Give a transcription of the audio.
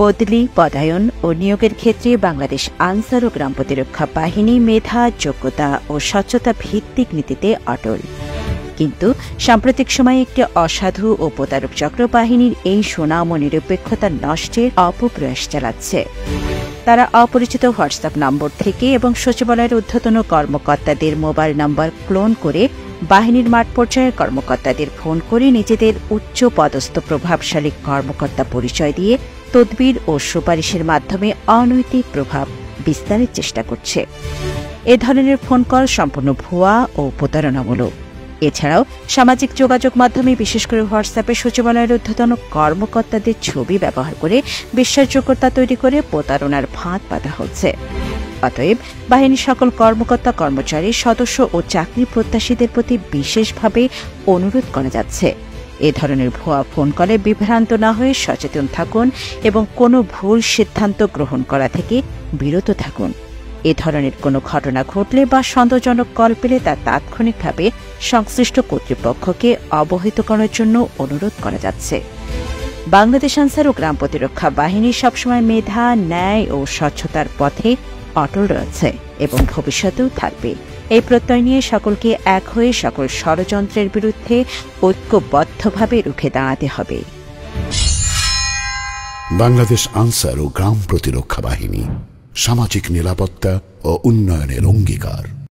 বদলি, পদায়ন ও নিয়োগের ক্ষেত্রে বাংলাদেশ আনসার ও গ্রাম প্রতিরক্ষা বাহিনী মেধা, যোগ্যতা ও স্বচ্ছতা ভিত্তিক নীতিতে অটল। কিন্তু সাম্প্রতিক সময়ে একটি অসাধু ও প্রতারক চক্র বাহিনীর এই সুনাম ও নিরপেক্ষতা নষ্টের অপপ্রয়াস চালাচ্ছে। তারা অপরিচিত হোয়াটসঅ্যাপ নম্বর থেকে এবং সচিবালয়ের ঊর্ধ্বতন কর্মকর্তাদের মোবাইল নম্বর ক্লোন করে বাহিনীর মাঠ পর্যায়ের কর্মকর্তাদের ফোন করে নিজেদের উচ্চ পদস্থ প্রভাবশালী কর্মকর্তা পরিচয় দিয়ে তদবির ও সুপারিশের মাধ্যমে অনৈতিক প্রভাব বিস্তারের চেষ্টা করছে। এ ধরনের ফোন কল সম্পূর্ণ ভুয়া ও প্রতারণামূলক। এছাড়াও সামাজিক যোগাযোগ মাধ্যমে বিশেষ করে হোয়াটসঅ্যাপে সচিবালয়ের ঊর্ধ্বতন কর্মকর্তাদের ছবি ব্যবহার করে বিশ্বাসযোগ্যতা তৈরি করে প্রতারণার ফাঁদ পাতা হচ্ছে। অতএব বাহিনীর সকল কর্মকর্তা, কর্মচারী, সদস্য ও চাকরি প্রত্যাশীদের প্রতি বিশেষভাবে অনুরোধ করা যাচ্ছে, এ ধরনের ভুয়া ফোন কলে বিভ্রান্ত না হয়ে সচেতন থাকুন এবং কোনো ভুল সিদ্ধান্ত গ্রহণ করা থেকে বিরত থাকুন। এ ধরনের কোনো ঘটনা ঘটলে বা সন্দেহজনক কল পেলে তা তাৎক্ষণিকভাবে সংশ্লিষ্ট কর্তৃপক্ষকে অবহিত করার জন্য অনুরোধ করা যাচ্ছে। বাংলাদেশ আনসার ও গ্রাম প্রতিরক্ষা বাহিনী সবসময় মেধা, ন্যায় ও স্বচ্ছতার পথে অটল রয়েছে এবং ভবিষ্যতেও থাকবে। এই প্রত্যয় নিয়ে সকলকে এক হয়ে সকল ষড়যন্ত্রের বিরুদ্ধে ঐক্যবদ্ধভাবে রুখে দাঁড়াতে হবে। বাংলাদেশ আনসার ও গ্রাম প্রতিরক্ষা বাহিনী সামাজিক নিরাপত্তা ও উন্নয়নের অঙ্গীকার।